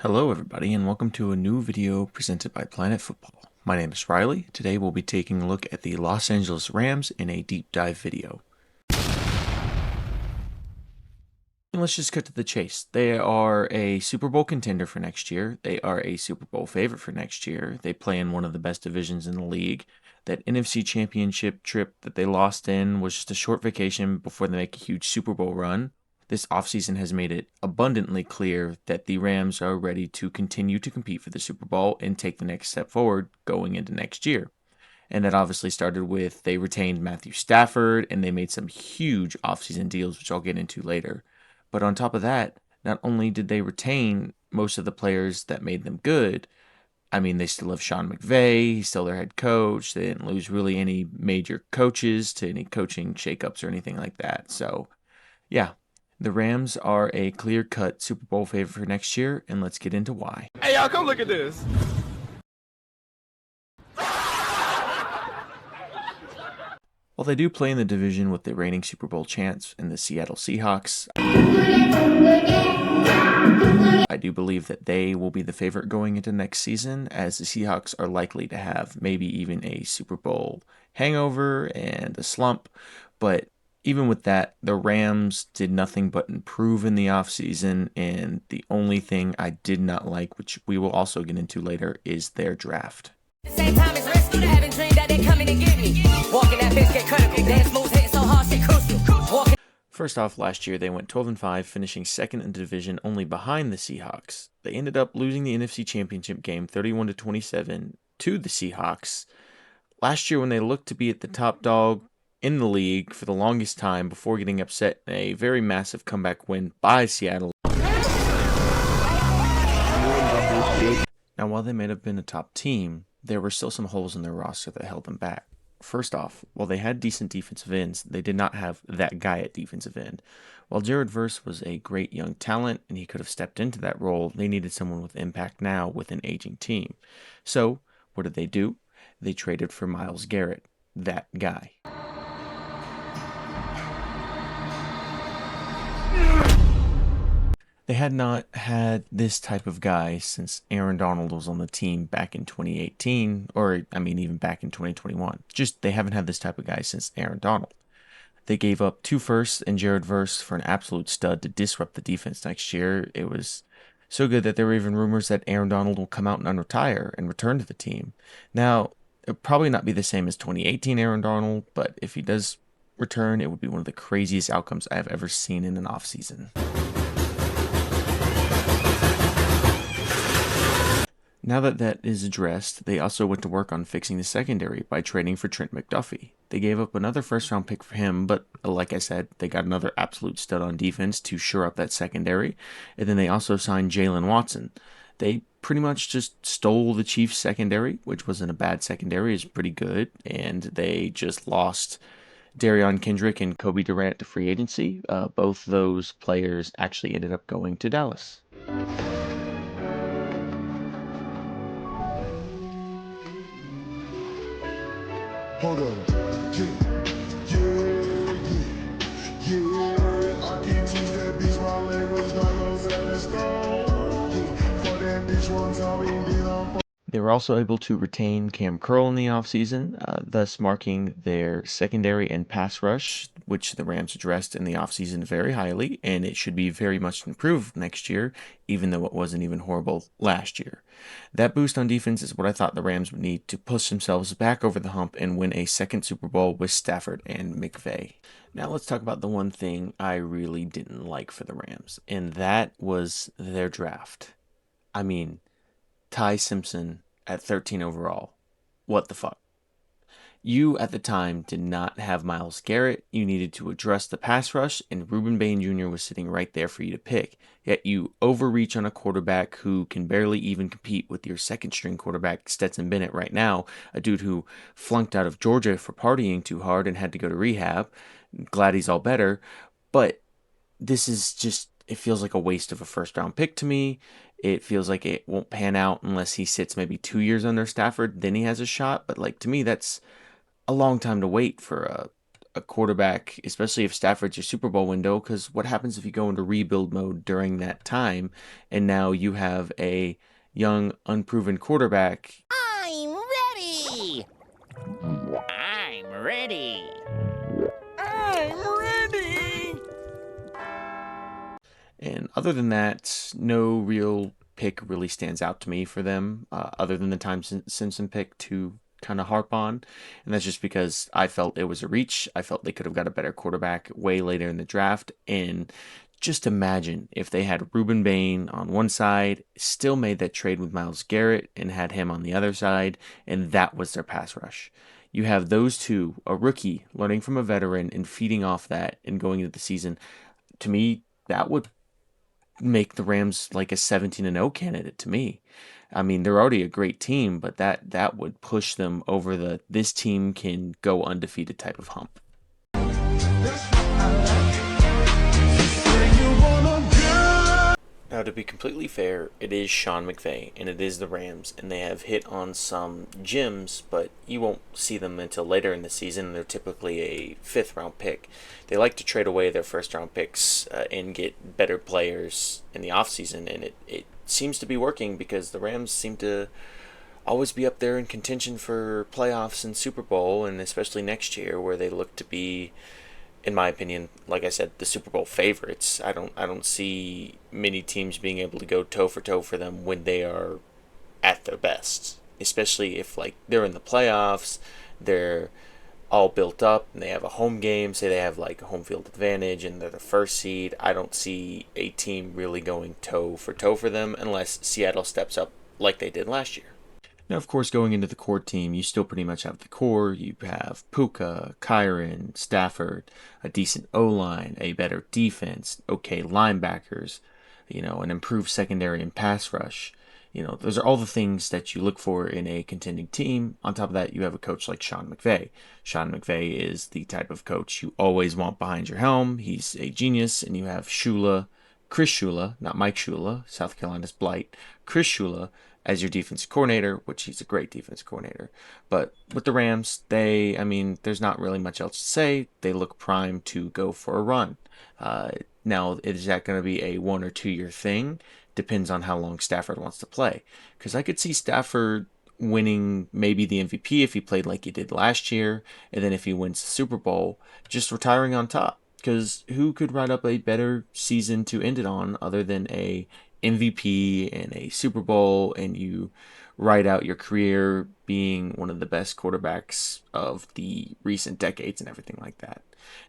Hello everybody and welcome to a new video presented by Planet Football. My name is Riley. Today we'll be taking a look at the Los Angeles Rams in a deep dive video. And let's just cut to the chase. They are a Super Bowl contender for next year. They are a Super Bowl favorite for next year. They play in one of the best divisions in the league. That NFC Championship trip that they lost in was just a short vacation before they make a huge Super Bowl run. This offseason has made it abundantly clear that the Rams are ready to continue to compete for the Super Bowl and take the next step forward going into next year. And that obviously started with they retained Matthew Stafford and they made some huge offseason deals, which I'll get into later. But on top of that, not only did they retain most of the players that made them good, I mean, they still have Sean McVay, he's still their head coach. They didn't lose really any major coaches to any coaching shakeups or anything like that. So, yeah, the Rams are a clear-cut Super Bowl favorite for next year, and let's get into why. Hey, y'all, come look at this. While they do play in the division with the reigning Super Bowl champs in the Seattle Seahawks, I do believe that they will be the favorite going into next season, as the Seahawks are likely to have maybe even a Super Bowl hangover and a slump. But even with that, the Rams did nothing but improve in the offseason, and the only thing I did not like, which we will also get into later, is their draft. Same time it's risky to having dreamed that they coming and get me. Walking that bitch get critical. Dance moves hitting so hard shit crucial. Walking. First off, last year they went 12-5, finishing second in the division only behind the Seahawks. They ended up losing the NFC Championship game 31-27 to the Seahawks. Last year when they looked to be at the top dog in the league for the longest time before getting upset in a very massive comeback win by Seattle. Now, while they may have been a top team, there were still some holes in their roster that held them back. First off, while they had decent defensive ends, they did not have that guy at defensive end. While Jared Verse was a great young talent and he could have stepped into that role, they needed someone with impact now with an aging team. So, what did they do? They traded for Myles Garrett, that guy. They had not had this type of guy since Aaron Donald was on the team back in 2018, or I mean even back in 2021. Just they haven't had this type of guy since Aaron Donald. They gave up 2 firsts and Jared Verse for an absolute stud to disrupt the defense next year. It was so good that there were even rumors that Aaron Donald will come out and unretire and return to the team. Now, it'll probably not be the same as 2018 Aaron Donald, but if he does return, it would be one of the craziest outcomes I have ever seen in an offseason. Now that that is addressed, they also went to work on fixing the secondary by trading for Trent McDuffie. They gave up another first-round pick for him, but like I said, they got another absolute stud on defense to shore up that secondary, and then they also signed Jalen Watson. They pretty much just stole the Chiefs' secondary, which wasn't a bad secondary, it's pretty good, and they just lost Darion Kendrick and Kobe Durant to free agency. Both those players actually ended up going to Dallas. Hold on. Yeah. I can teach that bitch my language, not no selling stone. For that bitch one time, we did on. They were also able to retain Cam Curl in the offseason, thus marking their secondary and pass rush, which the Rams addressed in the offseason very highly, and it should be very much improved next year, even though it wasn't even horrible last year. That boost on defense is what I thought the Rams would need to push themselves back over the hump and win a second Super Bowl with Stafford and McVay. Now let's talk about the one thing I really didn't like for the Rams, and that was their draft. I mean, Ty Simpson at 13 overall. What the fuck? You, at the time, did not have Myles Garrett. You needed to address the pass rush, and Reuben Bain Jr. was sitting right there for you to pick. Yet you overreach on a quarterback who can barely even compete with your second-string quarterback, Stetson Bennett, right now, a dude who flunked out of Georgia for partying too hard and had to go to rehab. Glad he's all better. But this is just, it feels like a waste of a first-round pick to me. It feels like it won't pan out unless he sits maybe 2 years under Stafford, then he has a shot. But like to me, that's a long time to wait for a quarterback, especially if Stafford's your Super Bowl window, because what happens if you go into rebuild mode during that time and now you have a young, unproven quarterback? I'm ready! I'm ready! I'm ready! And other than that, no real pick really stands out to me for them, other than the Time Simpson pick to kind of harp on. And that's just because I felt it was a reach. I felt they could have got a better quarterback way later in the draft. And just imagine if they had Ruben Bain on one side, still made that trade with Myles Garrett and had him on the other side, and that was their pass rush. You have those two, a rookie learning from a veteran and feeding off that and going into the season. To me, that would make the Rams like a 17-0 candidate to me. I mean, they're already a great team, but that would push them over the this team can go undefeated type of hump. Now, to be completely fair, it is Sean McVay, and it is the Rams, and they have hit on some gems, but you won't see them until later in the season. They're typically a fifth-round pick. They like to trade away their first-round picks and get better players in the offseason, and it seems to be working because the Rams seem to always be up there in contention for playoffs and Super Bowl, and especially next year where they look to be, in my opinion, like I said, the Super Bowl favorites. I don't see many teams being able to go toe for toe for them when they are at their best. Especially if like they're in the playoffs, they're all built up and they have a home game, say they have like a home field advantage and they're the first seed. I don't see a team really going toe for them unless Seattle steps up like they did last year. Now, of course, going into the core team, you still pretty much have the core. You have Puka, Kyron, Stafford, a decent O-line, a better defense, okay linebackers, an improved secondary and pass rush. Those are all the things that you look for in a contending team. On top of that, you have a coach like Sean McVay. Sean McVay is the type of coach you always want behind your helm. He's a genius, and you have Chris Shula, not Mike Shula, South Carolina's blight, Chris Shula as your defensive coordinator, which he's a great defensive coordinator. But with the Rams, there's not really much else to say. They look primed to go for a run. Now, is that going to be a 1 or 2 year thing? Depends on how long Stafford wants to play. Because I could see Stafford winning maybe the MVP if he played like he did last year, and then if he wins the Super Bowl, just retiring on top. Because who could write up a better season to end it on other than a MVP and a Super Bowl, and you write out your career being one of the best quarterbacks of the recent decades and everything like that.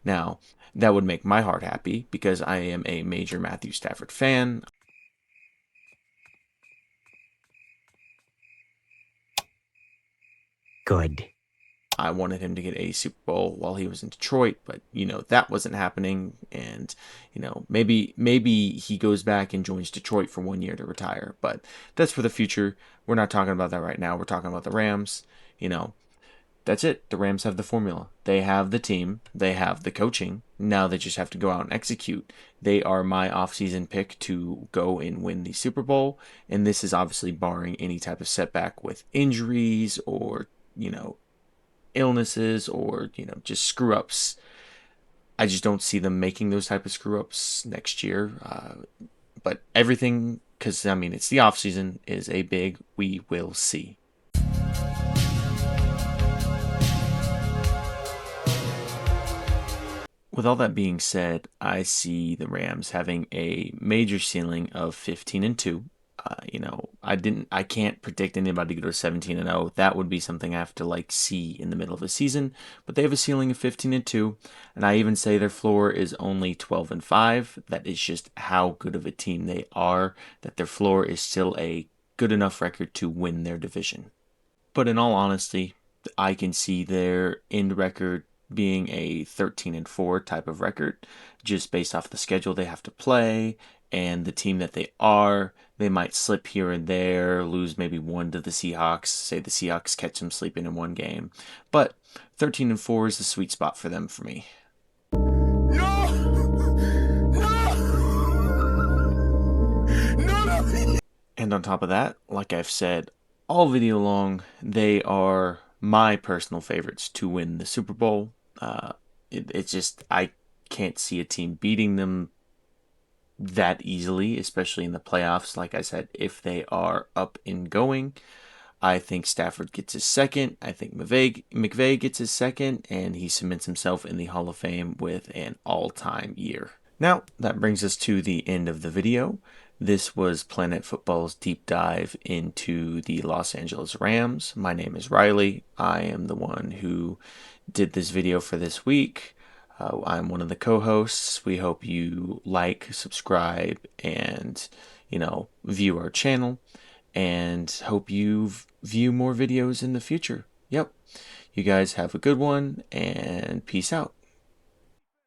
Now, that would make my heart happy because I am a major Matthew Stafford fan. Good. I wanted him to get a Super Bowl while he was in Detroit, but that wasn't happening. And maybe he goes back and joins Detroit for 1 year to retire, but that's for the future. We're not talking about that right now. We're talking about the Rams. That's it. The Rams have the formula. They have the team. They have the coaching. Now they just have to go out and execute. They are my offseason pick to go and win the Super Bowl, and this is obviously barring any type of setback with injuries or illnesses or just screw ups. I just don't see them making those type of screw ups next year. But everything, because it's the off season, is a big we will see. With all that being said, I see the Rams having a major ceiling of 15-2. I can't predict anybody to go to 17-0. That would be something I have to see in the middle of the season. But they have a ceiling of 15-2, and I even say their floor is only 12-5. That is just how good of a team they are. That their floor is still a good enough record to win their division. But in all honesty, I can see their end record being a 13-4 type of record, just based off the schedule they have to play and the team that they are. They might slip here and there, lose maybe one to the Seahawks. Say the Seahawks catch them sleeping in one game, but 13-4 is the sweet spot for them for me. And on top of that, like I've said all video long, they are my personal favorites to win the Super Bowl. It's just, I can't see a team beating them that easily, especially in the playoffs. Like I said, if they are up and going, I think Stafford gets his second. I think McVay gets his second, and he cements himself in the Hall of Fame with an all-time year. Now, that brings us to the end of the video. This was Planet Football's deep dive into the Los Angeles Rams. My name is Riley. I am the one who did this video for this week. I'm one of the co-hosts. We hope you like, subscribe, and, view our channel, and hope you view more videos in the future. Yep. You guys have a good one, and peace out.